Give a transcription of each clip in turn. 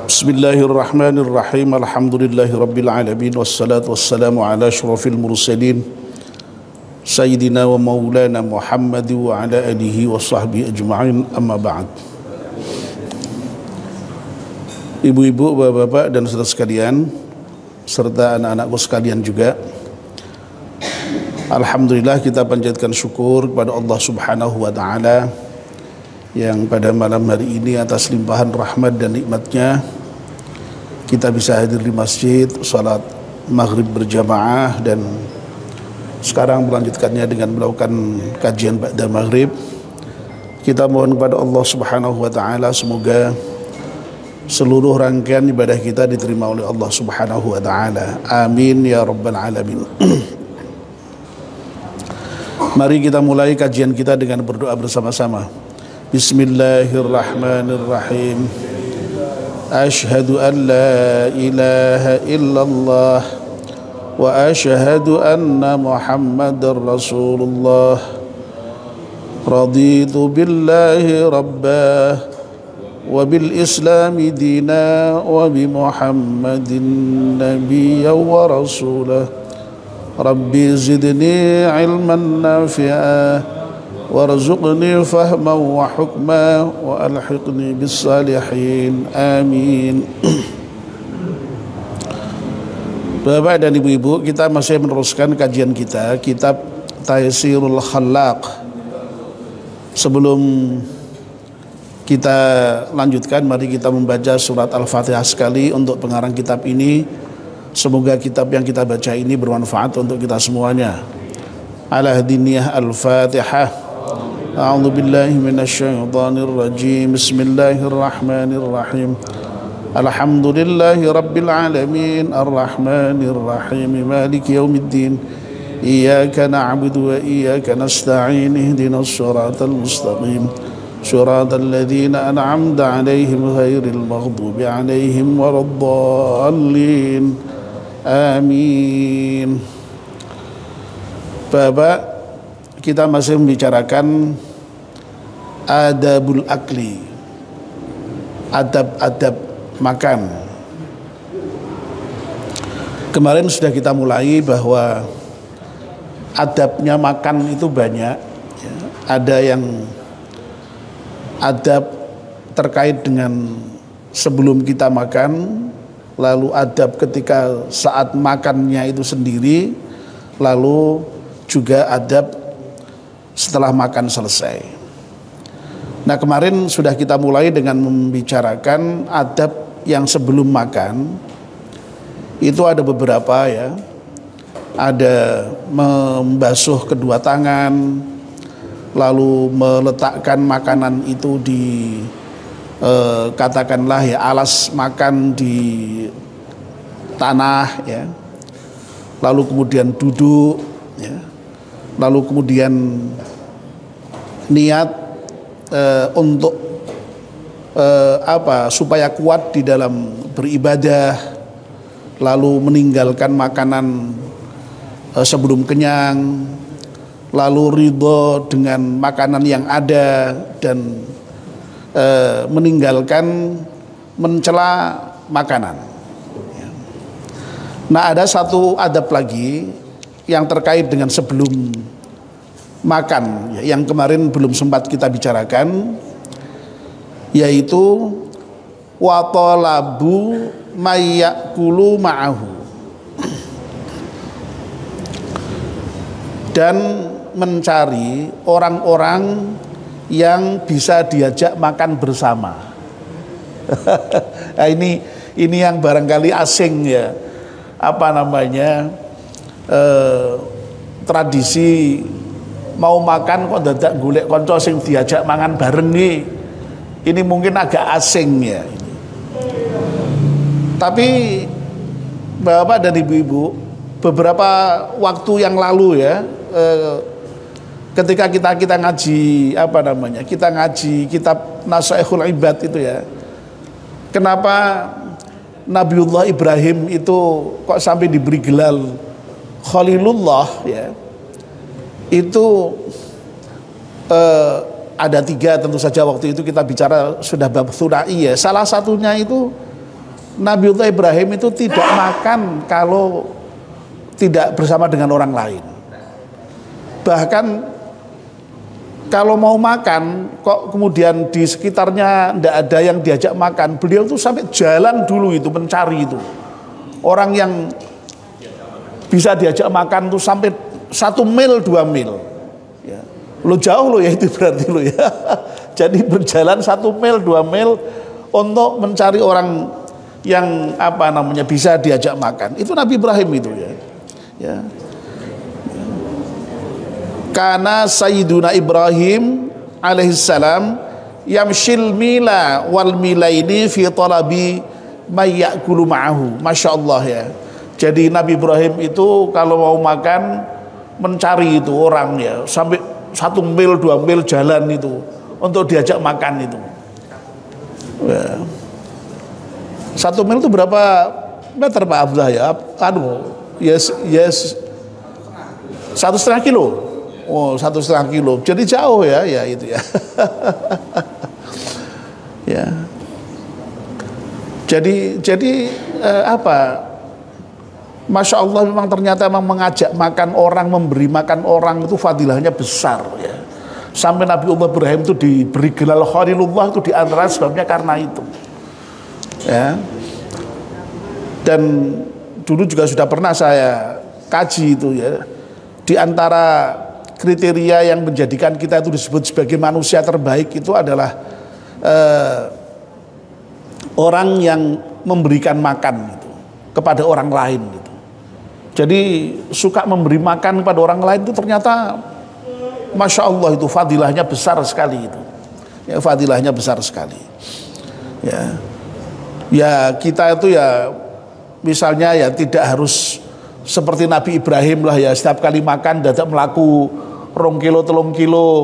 Bismillahirrahmanirrahim. Alhamdulillahirabbil alamin wassalatu wassalamu ala asyrafil mursalin sayyidina wa maulana Muhammad wa ala alihi wa sahbihi ajma'in. Amma ba'd. Ibu-ibu, bapak-bapak dan saudara sekalian serta anak-anakku sekalian juga, alhamdulillah kita panjatkan syukur kepada Allah Subhanahu wa taala yang pada malam hari ini atas limpahan rahmat dan nikmatnya kita bisa hadir di masjid, salat maghrib berjamaah, dan sekarang melanjutkannya dengan melakukan kajian ba'da maghrib. Kita mohon kepada Allah Subhanahu wa taala semoga seluruh rangkaian ibadah kita diterima oleh Allah Subhanahu wa taala. Amin ya rabbal alamin. Mari kita mulai kajian kita dengan berdoa bersama-sama. Bismillahirrahmanirrahim. Ashhadu an la ilaha illallah wa ashhadu anna Muhammadar Rasulullah. Raditu billahi rabbah wa bil islami dina wa bi Muhammadin nabiyyan wa rasulah. Rabbi zidni ilman nafi'a warzuqni fahman wa hukma wa alhiqni bis salihin. Amin. Bapak dan ibu-ibu, kita masih meneruskan kajian kita kitab Taysirul Khallaq. Sebelum kita lanjutkan, mari kita membaca surat Al-Fatihah sekali untuk pengarang kitab ini. Semoga kitab yang kita baca ini bermanfaat untuk kita semuanya. Ala hadiniyah Al-Fatihah. A'udzu billahi minasyaitonir rajim. Bismillahirrahmanirrahim. Alhamdulillahi rabbil alamin arrahmanir rahim maliki yaumiddin. Iyyaka na'budu wa iyyaka nasta'in ihdinas siratal mustaqim. Siratal ladzina an'amta 'alaihim ghairil maghdubi 'alaihim waladdallin. Amin. Bapak, kita masih membicarakan adabul akli, adab-adab makan. Kemarin sudah kita mulai bahwa adabnya makan itu banyak. Ada yang adab terkait dengan sebelum kita makan, lalu adab ketika saat makannya itu sendiri, lalu juga adab setelah makan selesai. Nah, kemarin sudah kita mulai dengan membicarakan adab yang sebelum makan. Itu ada beberapa ya. Ada membasuh kedua tangan, lalu meletakkan makanan itu di katakanlah ya alas makan di tanah ya. Lalu kemudian duduk ya. Lalu kemudian niat untuk supaya kuat di dalam beribadah, lalu meninggalkan makanan sebelum kenyang, lalu ridho dengan makanan yang ada, dan meninggalkan mencela makanan. Nah, ada satu adab lagi yang terkait dengan sebelum makan yang kemarin belum sempat kita bicarakan, yaitu wa talabu mayyakulu ma'ahu, dan mencari orang-orang yang bisa diajak makan bersama. Nah, ini yang barangkali asing ya, tradisi mau makan kok dadak golek kanca sing diajak mangan bareng nih. Ini mungkin agak asing ya. Tapi Bapak dan Ibu-ibu, beberapa waktu yang lalu ya, ketika kita ngaji kita ngaji kitab Nasaihul Ibad itu ya. Kenapa Nabiullah Ibrahim itu kok sampai diberi gelar Khalilullah ya? Itu ada 3 tentu saja. Waktu itu kita bicara sudah bab thunai ya. Salah satunya itu Nabiullah Ibrahim itu tidak makan kalau tidak bersama dengan orang lain. Bahkan kalau mau makan kok kemudian di sekitarnya tidak ada yang diajak makan, beliau tuh sampai jalan dulu itu mencari itu orang yang bisa diajak makan tuh sampai 1 mil 2 mil ya. Lo jauh lo ya itu berarti lo ya. Jadi berjalan 1 mil 2 mil untuk mencari orang yang apa namanya bisa diajak makan. Itu Nabi Ibrahim itu ya. Ya. Karena Sayyiduna Ibrahim alaihissalam yamshil mila wal milaini fi talabi may ya'kulu ma'ahu. Masya Allah ya. Jadi Nabi Ibrahim itu kalau mau makan mencari itu orang ya sampai 1 mil 2 mil jalan itu untuk diajak makan itu ya. 1 mil itu berapa meter Pak Abdullah ya? Yes 1,5 kilo. Oh 1,5 kilo. Jadi jauh ya itu ya. Ya. Jadi apa? Masya Allah memang ternyata mengajak makan orang, memberi makan orang itu fadilahnya besar ya. Sampai Nabiullah Ibrahim itu diberi gelar Khalilullah itu diantara sebabnya karena itu. Ya. Dan dulu juga sudah pernah saya kaji itu ya. Di antara kriteria yang menjadikan kita itu disebut sebagai manusia terbaik itu adalah orang yang memberikan makan itu kepada orang lain gitu. Jadi suka memberi makan kepada orang lain itu ternyata Masya Allah itu fadilahnya besar sekali itu ya, fadilahnya besar sekali ya. Ya kita itu ya misalnya ya tidak harus seperti Nabi Ibrahim lah ya, setiap kali makan dadak melaku 2 kilo 3 kilo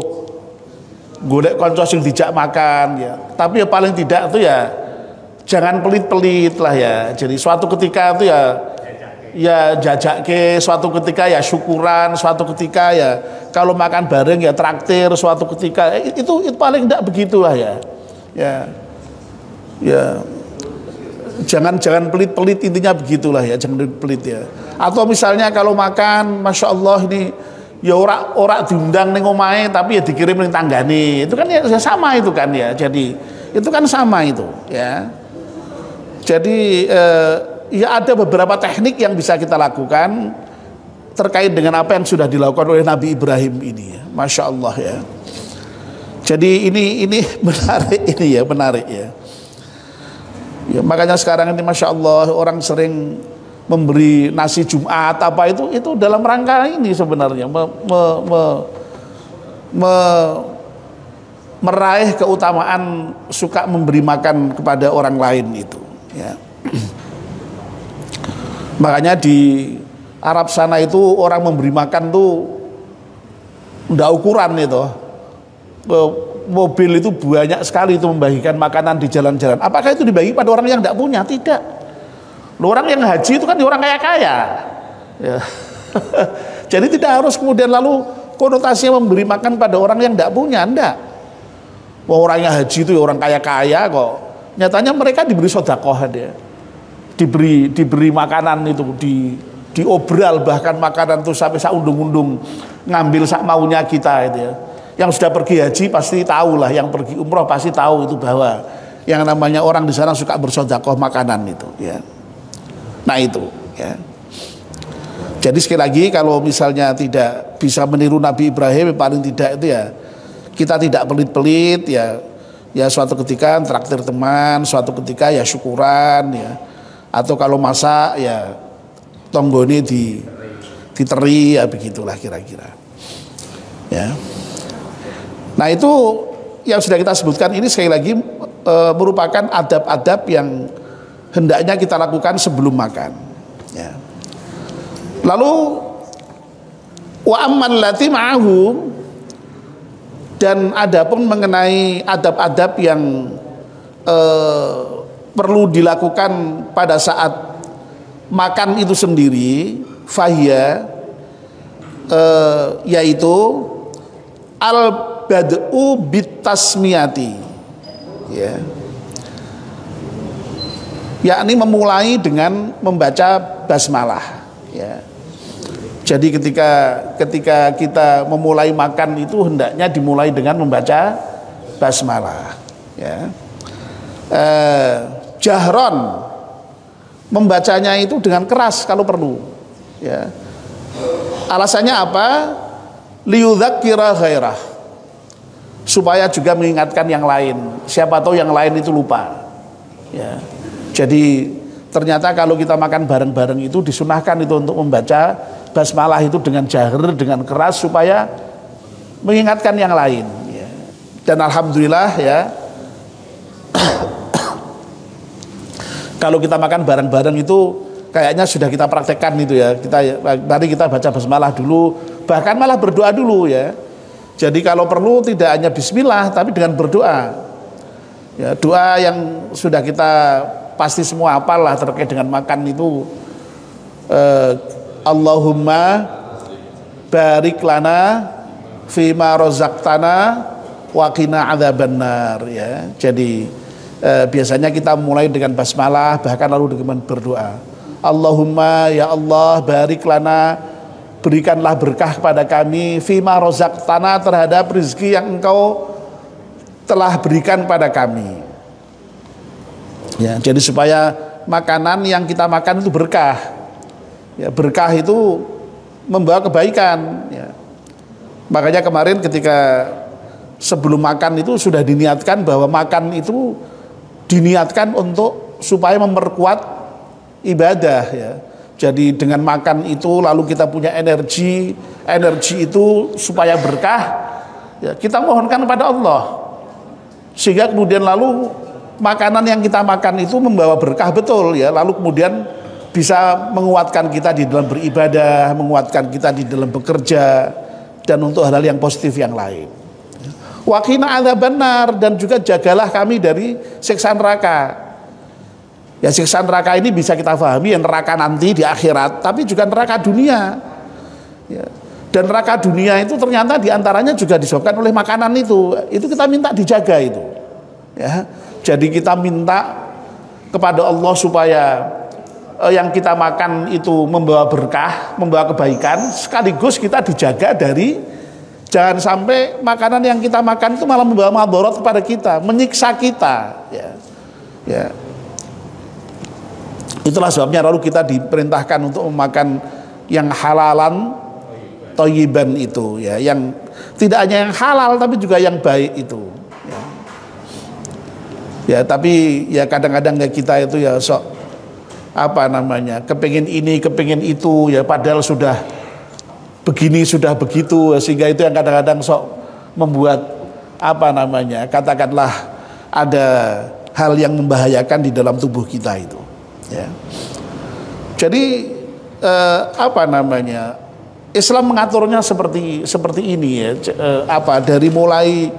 golek konco sing dijak makan ya. Tapi ya paling tidak itu ya jangan pelit-pelit lah ya. Jadi suatu ketika itu ya jajake, suatu ketika ya syukuran, suatu ketika ya kalau makan bareng ya traktir, suatu ketika itu paling tidak begitulah ya. Ya jangan pelit-pelit, intinya begitulah ya, jangan pelit ya. Atau misalnya kalau makan Masya Allah ini ya ora diundang ning omahe tapi ya dikirim ning tanggane, itu kan ya sama itu kan ya. Jadi itu kan sama itu ya. Jadi ya ada beberapa teknik yang bisa kita lakukan terkait dengan apa yang sudah dilakukan oleh Nabi Ibrahim ini ya. Masya Allah ya. Jadi ini menarik ini ya, menarik ya. Ya, makanya sekarang ini Masya Allah orang sering memberi nasi Jumat apa itu dalam rangka ini sebenarnya meraih keutamaan suka memberi makan kepada orang lain itu ya. Makanya di Arab sana itu orang memberi makan tuh ndak ukuran itu. Mobil itu banyak sekali itu membagikan makanan di jalan-jalan. Apakah itu dibagi pada orang yang tidak punya? Tidak. Orang yang haji itu kan orang kaya-kaya ya. Jadi tidak harus kemudian lalu konotasinya memberi makan pada orang yang tidak punya, enggak. Orang yang haji itu orang kaya-kaya kok. Nyatanya mereka diberi sedekah dia. Diberi makanan itu, diobral bahkan makanan itu sampai saundung-undung, ngambil sak maunya kita itu ya. Yang sudah pergi haji pasti tahu lah, yang pergi umroh pasti tahu itu bahwa yang namanya orang di sana suka bersedekah makanan itu ya. Nah itu ya. Jadi sekali lagi kalau misalnya tidak bisa meniru Nabi Ibrahim paling tidak itu ya kita tidak pelit-pelit ya. Ya suatu ketika traktir teman, suatu ketika ya syukuran ya. Atau kalau masak ya tonggone diteri ya begitulah kira-kira. Ya. Nah itu yang sudah kita sebutkan ini sekali lagi merupakan adab-adab yang hendaknya kita lakukan sebelum makan ya. Lalu wa amman lati ma'ahu, dan adapun mengenai adab-adab yang perlu dilakukan pada saat makan itu sendiri, fahiyya yaitu al bad'u bitasmiyati, ya, yakni memulai dengan membaca basmalah, ya. Jadi ketika kita memulai makan itu hendaknya dimulai dengan membaca basmalah, ya. Jahron, membacanya itu dengan keras kalau perlu, ya. Alasannya apa? Liyudzakira ghairah, supaya juga mengingatkan yang lain. Siapa tahu yang lain itu lupa, ya. Jadi ternyata kalau kita makan bareng-bareng itu disunahkan itu untuk membaca basmalah itu dengan jahar, dengan keras, supaya mengingatkan yang lain, ya. Dan alhamdulillah, ya, kalau kita makan bareng-bareng itu kayaknya sudah kita praktekkan itu, ya. Mari kita baca basmalah dulu, bahkan malah berdoa dulu, ya. Jadi kalau perlu tidak hanya bismillah tapi dengan berdoa, ya, doa yang sudah kita pasti semua hafal lah terkait dengan makan itu. Allahumma barik lana fima rozaqtana wa qina adzabannar, ya. Jadi biasanya kita mulai dengan basmalah, bahkan lalu dengan berdoa. Allahumma, ya Allah, barik lana, berikanlah berkah kepada kami, fima rozaqtana, terhadap rezeki yang Engkau telah berikan pada kami, ya. Jadi supaya makanan yang kita makan itu berkah, ya. Berkah itu membawa kebaikan, ya. Makanya kemarin ketika sebelum makan itu sudah diniatkan bahwa makan itu diniatkan untuk supaya memperkuat ibadah, ya. Jadi dengan makan itu lalu kita punya energi itu supaya berkah, ya, kita mohonkan kepada Allah, sehingga kemudian lalu makanan yang kita makan itu membawa berkah betul, ya. Lalu kemudian bisa menguatkan kita di dalam beribadah, menguatkan kita di dalam bekerja, dan untuk hal-hal yang positif yang lain. Wa qina adzabannar, dan juga jagalah kami dari siksa neraka. Ya, siksa neraka ini bisa kita pahami yang neraka nanti di akhirat, tapi juga neraka dunia, ya. Dan neraka dunia itu ternyata diantaranya juga disebabkan oleh makanan itu kita minta dijaga itu, ya. Jadi kita minta kepada Allah supaya yang kita makan itu membawa berkah, membawa kebaikan, sekaligus kita dijaga dari jangan sampai makanan yang kita makan itu malah membawa madharat kepada kita, menyiksa kita, ya. Ya. Itulah sebabnya lalu kita diperintahkan untuk memakan yang halalan thayyiban itu, ya, yang tidak hanya yang halal tapi juga yang baik itu, ya. Ya, tapi ya kadang-kadang ya kita itu ya sok apa namanya, kepingin ini, kepingin itu, ya, padahal sudah begini, sudah begitu, sehingga itu yang kadang-kadang sok membuat apa namanya, katakanlah ada hal yang membahayakan di dalam tubuh kita itu, ya. Jadi apa namanya, Islam mengaturnya seperti ini, ya. Dari mulai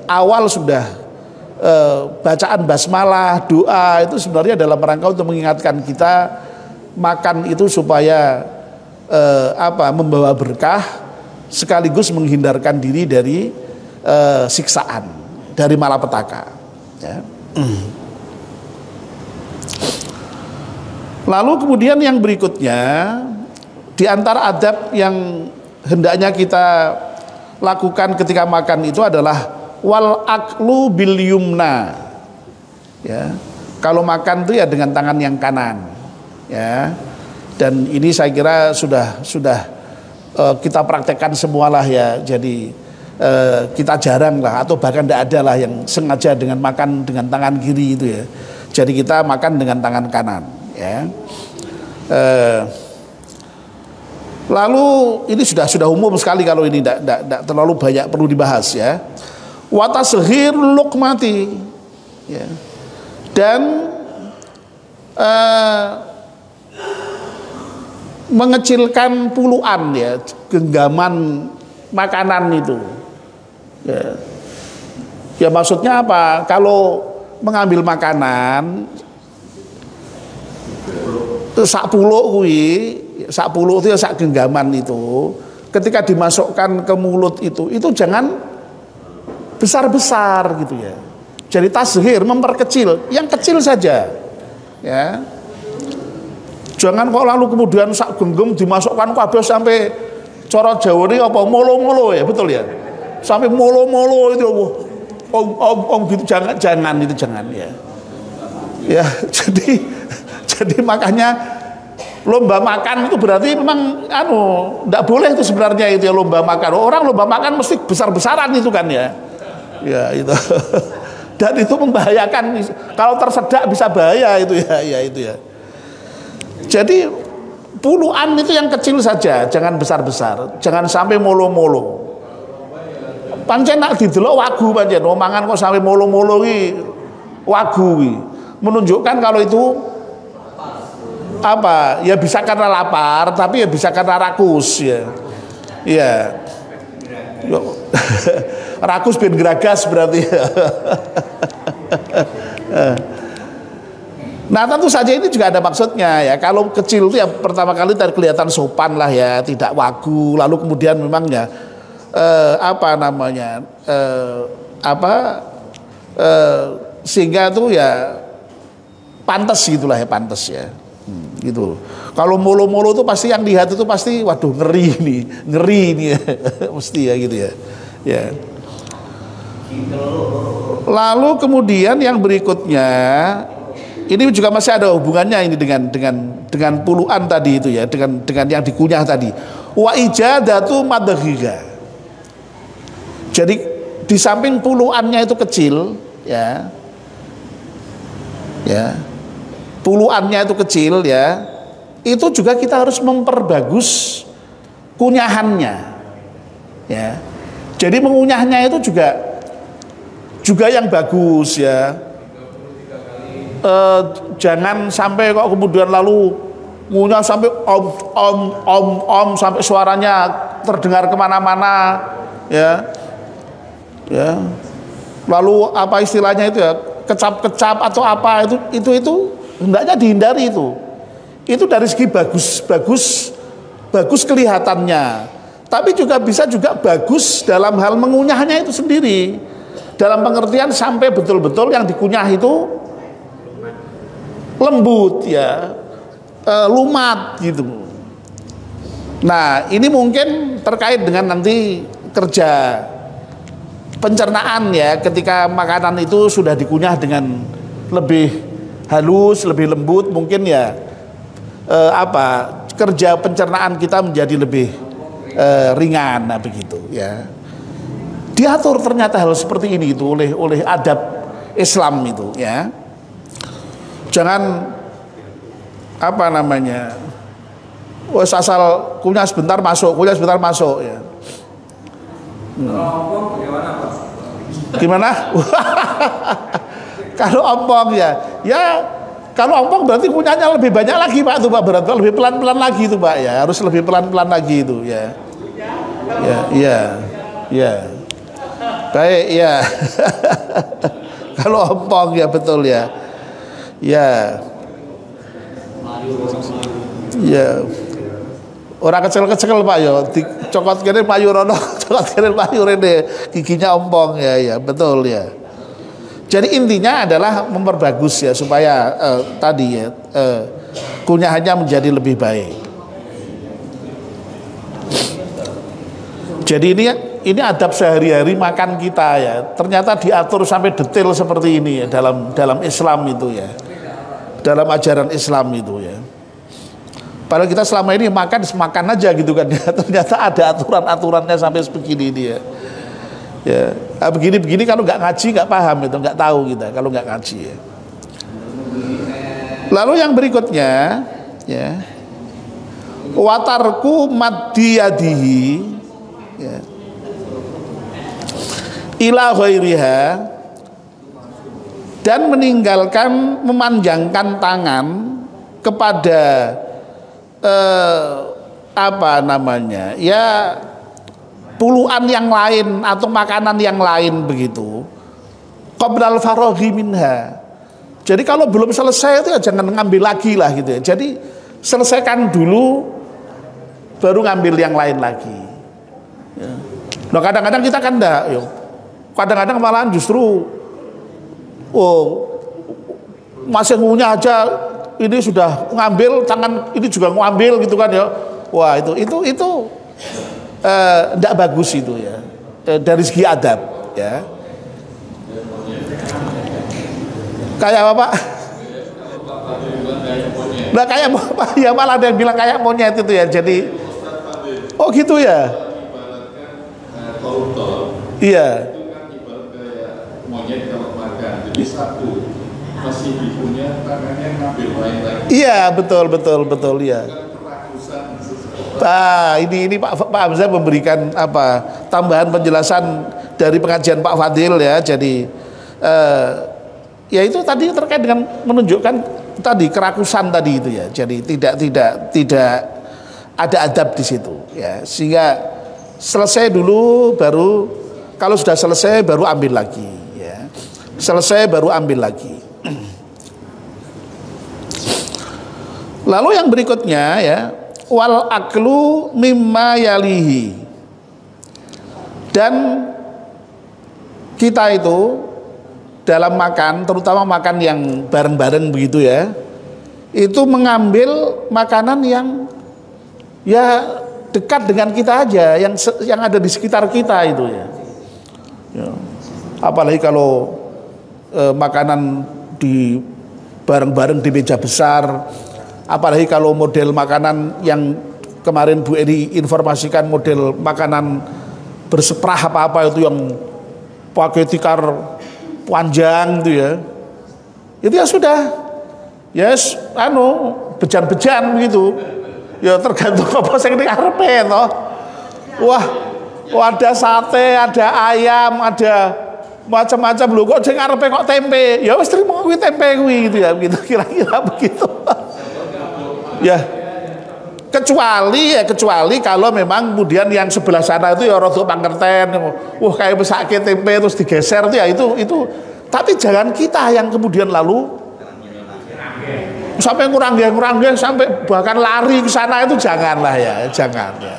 awal sudah bacaan basmalah, doa itu sebenarnya dalam rangka untuk mengingatkan kita makan itu supaya membawa berkah, sekaligus menghindarkan diri dari siksaan, dari malapetaka, ya. Lalu kemudian yang berikutnya, di antara adab yang hendaknya kita lakukan ketika makan itu adalah wal aklu bil yumna, ya. Kalau makan itu ya dengan tangan yang kanan, ya. Dan ini saya kira sudah kita praktekkan semualah, ya. Jadi kita jarang lah, atau bahkan tidak ada lah yang sengaja dengan makan dengan tangan kiri itu, ya. Jadi kita makan dengan tangan kanan, ya. Lalu ini sudah umum sekali, kalau ini tidak terlalu banyak perlu dibahas, ya. Wa tashir luqmati, ya. Dan mengecilkan puluhan, ya, genggaman makanan itu, ya. Ya, maksudnya apa? Kalau mengambil makanan sak puluh itu ya sak genggaman itu, ketika dimasukkan ke mulut itu jangan besar-besar gitu ya. Jadi tashir, memperkecil, yang kecil saja ya. Jangan kok lalu kemudian sak genggam dimasukkan kabeh sampai cara Jawa ini apa molo-molo ya, betul ya. Sampai molo-molo itu om gitu, jangan itu jangan ya. Ya, jadi makanya lomba makan itu berarti memang enggak boleh itu sebenarnya itu ya, lomba makan. Orang lomba makan mesti besar-besaran itu kan ya. Ya itu. Dan itu membahayakan, kalau tersedak bisa bahaya itu ya, ya itu ya. Jadi puluhan itu yang kecil saja, jangan besar-besar, jangan sampai molo-molo. Pancen nak didelok wagu pancen, mangan kok sampai molo-molo iki wagu iki. Menunjukkan kalau itu apa? Ya bisa karena lapar, tapi ya bisa karena rakus ya. Iya. Rakus ben geragas berarti. Nah tentu saja ini juga ada maksudnya ya. Kalau kecil itu ya pertama kali kelihatan sopan lah ya, tidak wagu. Lalu kemudian memang ya sehingga itu ya pantas gitulah ya, pantas ya. Gitu. Kalau molo-molo itu pasti yang lihat itu pasti waduh ngeri nih ya. Mesti ya gitu ya. Ya. Lalu kemudian yang berikutnya ini juga masih ada hubungannya ini dengan puluhan tadi itu ya, dengan yang dikunyah tadi. Wa ijadatu madghiga. Jadi di samping puluhannya itu kecil ya. Ya. Puluhannya itu kecil ya. Itu juga kita harus memperbagus kunyahannya. Ya. Jadi mengunyahnya itu juga yang bagus ya. Jangan sampai kok kemudian lalu ngunyah sampai om sampai suaranya terdengar kemana-mana ya. Ya. Lalu apa istilahnya itu ya, kecap-kecap atau apa itu hendaknya dihindari itu. Itu dari segi bagus kelihatannya. Tapi bisa juga bagus dalam hal mengunyahnya itu sendiri. Dalam pengertian sampai betul-betul yang dikunyah itu lembut ya, lumat gitu. Nah ini mungkin terkait dengan nanti kerja pencernaan ya, ketika makanan itu sudah dikunyah dengan lebih halus, lebih lembut, mungkin ya kerja pencernaan kita menjadi lebih ringan, nah begitu ya. Diatur ternyata hal seperti ini itu oleh adab Islam itu ya. Jangan wes asal kunyah sebentar masuk ya. Gimana? Kalau ompong ya kalau ompong berarti kunyahnya lebih banyak lagi Pak, tuh Pak, berarti lebih pelan-pelan lagi itu Pak ya, harus lebih pelan-pelan lagi itu ya. Ya. Baik ya. Kalau ompong ya betul ya. Ya. Ya. Orang kecil-kecil Pak ya, dicokot kene payu rono, cokot kene payu rene, giginya ompong ya, betul ya. Jadi intinya adalah memperbagus ya supaya tadi ya kunyahannya menjadi lebih baik. Jadi ini adab sehari-hari makan kita ya. Ternyata diatur sampai detail seperti ini ya dalam Islam itu ya. Dalam ajaran Islam itu ya. Padahal kita selama ini makan aja gitu kan ya. Ternyata ada aturan-aturannya sampai sebegini ini ya. Ya, begini-begini kalau nggak ngaji nggak paham itu, nggak tahu kita kalau nggak ngaji ya. Lalu yang berikutnya ya. Watarku maddiyadihi ya. Ila ghairiha, dan meninggalkan memanjangkan tangan kepada ya puluhan yang lain atau makanan yang lain begitu. Qablal faraghi minha. Jadi kalau belum selesai itu ya jangan ngambil lagi lah gitu ya. Jadi selesaikan dulu baru ngambil yang lain lagi Ya. Nah kadang-kadang kita kan enggak, yo. Kadang-kadang malahan justru, masih ngunyah aja, ini sudah ngambil tangan, ini juga ngambil gitu kan ya. Wah itu enggak bagus itu ya, dari segi adab ya. Kayak apa Pak? Nah kayak ya malah ada yang bilang kayak monyet itu ya. Jadi oh gitu ya. Iya. Monyet kalau makan. Jadi satu masih ibunya tangannya ngambil lain lagi. Iya betul ya. Ini Pak Hamzah memberikan apa tambahan penjelasan dari pengajian Pak Fadil ya. Jadi ya itu tadi terkait dengan menunjukkan tadi kerakusan tadi itu ya. Jadi tidak ada adab di situ ya. Sehingga selesai dulu baru kalau sudah selesai baru ambil lagi ya. Selesai baru ambil lagi. Lalu yang berikutnya ya, wal aklu mimma yalihi. Dan kita itu dalam makan, terutama makan yang bareng-bareng begitu ya, itu mengambil makanan yang ya dekat dengan kita aja, yang ada di sekitar kita itu ya. Apalagi kalau makanan di bareng-bareng di meja besar, apalagi kalau model makanan yang kemarin Bu Edi informasikan model makanan berseprah apa-apa itu yang pakai tikar panjang itu ya, itu ya sudah, yes, bejan-bejan gitu, ya tergantung apa sing ning arepe toh. Wah, ada sate, ada ayam, ada macam-macam lho, kok sing arepe kok tempe, ya wis trimo kuwi tempe kuwi gitu ya, begitu kira-kira begitu. Ya, kecuali kalau memang kemudian yang sebelah sana itu ya rada pangerten, wah kayak besake tempe terus digeser itu ya itu tapi jangan kita yang kemudian lalu sampai ngurang sampai bahkan lari ke sana, itu janganlah ya, jangan ya.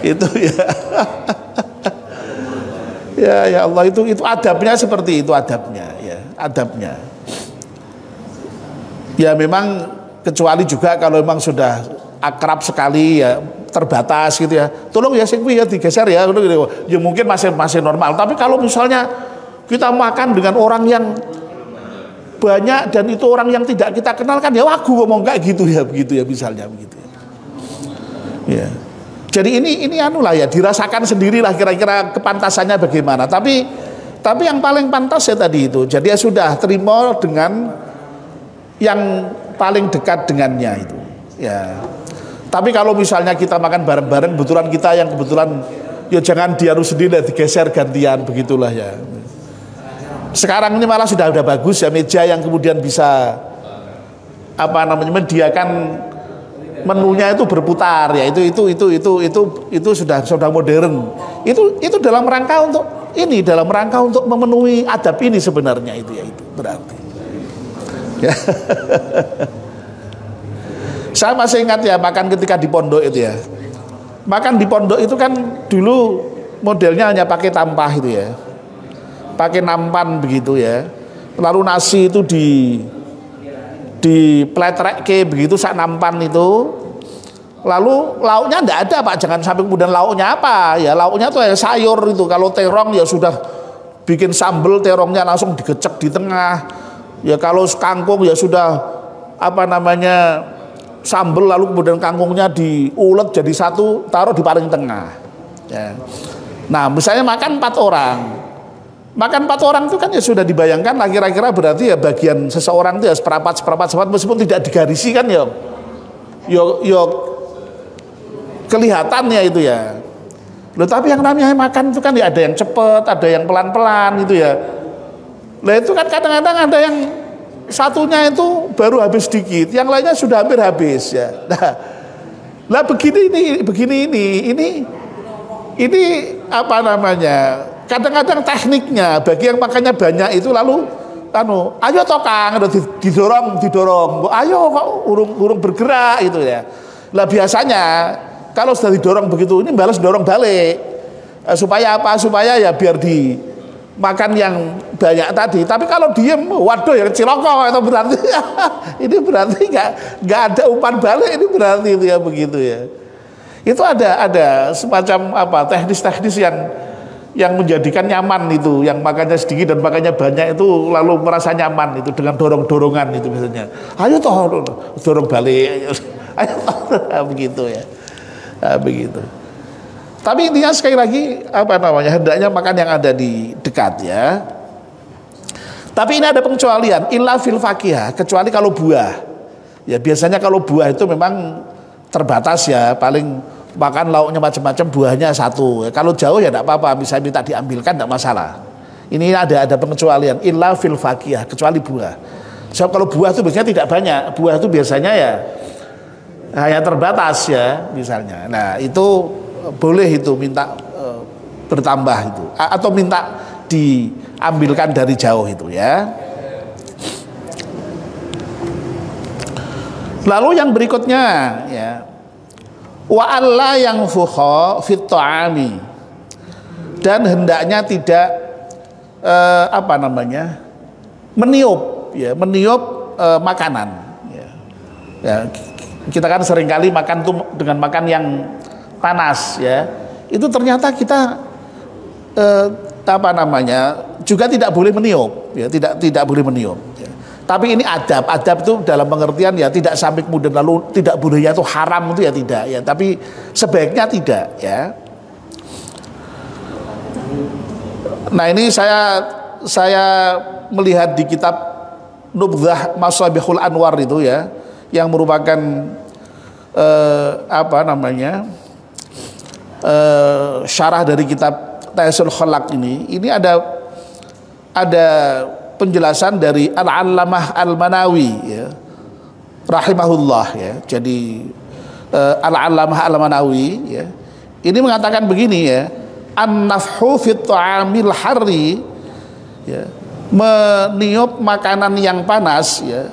Itu ya. Ya Allah, itu adabnya seperti itu adabnya ya, adabnya. Ya memang kecuali juga kalau memang sudah akrab sekali ya, terbatas gitu ya, tolong ya sing ya digeser ya, ya mungkin masih normal. Tapi kalau misalnya kita makan dengan orang yang banyak dan itu orang yang tidak kita kenal kan ya wagu ngomong kayak gitu ya, begitu ya misalnya begitu ya. Jadi ini anulah ya, dirasakan sendirilah kira-kira kepantasannya bagaimana. Tapi yang paling pantas ya tadi itu, jadi ya sudah terima dengan yang paling dekat dengannya itu ya. Tapi kalau misalnya kita makan bareng-bareng, kebetulan kita yang kebetulan ya jangan diaru sendiri, digeser gantian, begitulah ya. Sekarang ini malah sudah bagus ya, meja yang kemudian bisa mediakan menunya itu berputar ya, itu sudah modern. Itu dalam rangka untuk memenuhi adab ini sebenarnya itu berarti. Ya. Saya masih ingat ya makan ketika di pondok itu ya. Makan di pondok itu kan dulu modelnya hanya pakai tampah itu ya. Pakai nampan begitu ya. Lalu nasi itu di pletreke begitu sak nampan itu. Lalu lauknya enggak ada Pak, jangan sampai kemudian lauknya apa? Ya lauknya tuh ya sayur itu. Kalau terong ya sudah bikin sambel, terongnya langsung digecek di tengah. Ya kalau kangkung ya sudah sambel, lalu kemudian kangkungnya diulet jadi satu, taruh di paling tengah ya. Nah misalnya makan 4 orang itu kan ya sudah dibayangkan lah kira-kira, berarti ya bagian seseorang itu ya seperempat meskipun tidak digarisi kan ya kelihatannya itu ya. Loh tapi yang namanya makan itu kan ya ada yang cepet, ada yang pelan-pelan gitu ya. Nah itu kan kadang-kadang ada yang satunya itu baru habis dikit, yang lainnya sudah hampir habis ya. Nah begini ini kadang-kadang tekniknya bagi yang makannya banyak itu lalu ayo tokang didorong, ayo kok urung bergerak itu ya. Lah biasanya kalau sudah didorong begitu, ini balas dorong balik. Supaya apa? Supaya ya biar dimakan yang banyak tadi. Tapi kalau diem, waduh yang ciloko itu berarti ini berarti nggak ada umpan balik, ini berarti itu ya begitu ya. Itu ada semacam apa teknis-teknis yang menjadikan nyaman itu, yang makannya sedikit dan makannya banyak itu lalu merasa nyaman itu dengan dorong-dorongan itu misalnya. Ayo toh dorong balik, ayo toh, begitu ya. Nah, begitu. Tapi intinya sekali lagi apa namanya, hendaknya makan yang ada di dekat ya. Tapi ini ada pengecualian, illa fil fakihah, kecuali kalau buah. Ya biasanya kalau buah itu memang terbatas ya, paling makan lauknya macam-macam, buahnya satu. Kalau jauh ya tidak apa-apa, bisa minta diambilkan, tidak masalah. Ini ada pengecualian, illa fil fakihah, kecuali buah. Sebab kalau buah itu biasanya tidak banyak, buah itu biasanya ya hanya terbatas ya, misalnya. Nah itu boleh itu minta bertambah itu, atau minta diambilkan dari jauh itu ya. Lalu yang berikutnya ya, wa alla yang fukha fit ta'ami, dan hendaknya tidak apa namanya, meniup ya, meniup makanan ya. Ya kita kan seringkali makan tuh dengan makan yang panas ya, itu ternyata kita apa namanya juga tidak boleh meniup ya, tidak boleh meniup ya. Tapi ini adab itu dalam pengertian ya tidak sampai kemudian lalu tidak bolehnya itu haram itu ya tidak ya, tapi sebaiknya tidak ya. Nah ini saya melihat di kitab Nubdhah Masabihul Anwar itu ya, yang merupakan apa namanya syarah dari kitab Taisul Khalaq ini ada penjelasan dari Al-Allamah Al-Manawi ya, rahimahullah ya. Jadi Al-Allamah Al-Manawi ya, ini mengatakan begini ya, an-nafhu fit ta'amil harri ya, meniup makanan yang panas ya,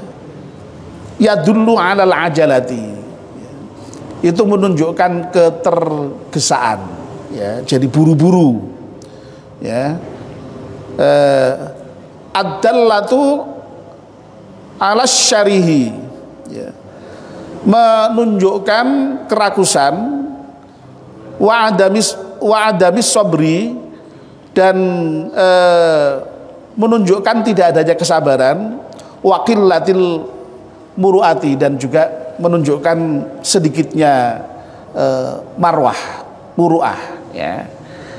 yadullu 'alal ajalati ya, itu menunjukkan ketergesaan ya, jadi buru-buru ya. Ad-dallatu 'ala syarihi ya, menunjukkan kerakusan, wa adamis sabri, dan menunjukkan tidak adanya kesabaran, wa qillatil muruati, dan juga menunjukkan sedikitnya marwah, muruah ya.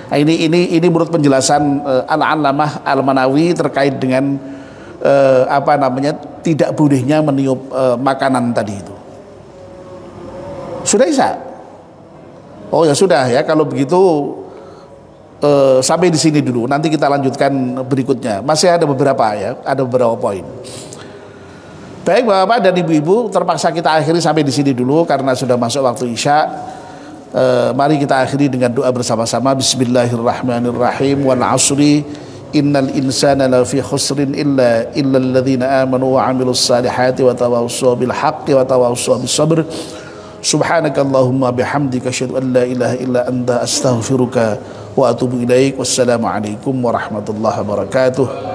Nah, ini menurut penjelasan Al-Allamah Al-Manawi terkait dengan apa namanya, tidak bolehnya meniup makanan tadi itu. Sudah Isa? Oh ya sudah ya, kalau begitu sampai di sini dulu. Nanti kita lanjutkan berikutnya. Masih ada beberapa ya, ada beberapa poin. Baik Bapak dan Ibu-ibu, terpaksa kita akhiri sampai di sini dulu karena sudah masuk waktu Isya. Mari kita akhiri dengan doa bersama-sama. Bismillahirrahmanirrahim. Wal 'asri innal insana lafi khusrin illa alladzina amanu wa 'amilus salihati wa tawassaw bil haqqi wa tawassaw bis sabr. Subhanakallahumma bihamdika asyhadu an la ilaha illa anta astaghfiruka wa atubu ilaik. Wassalamu alaikum warahmatullahi wabarakatuh.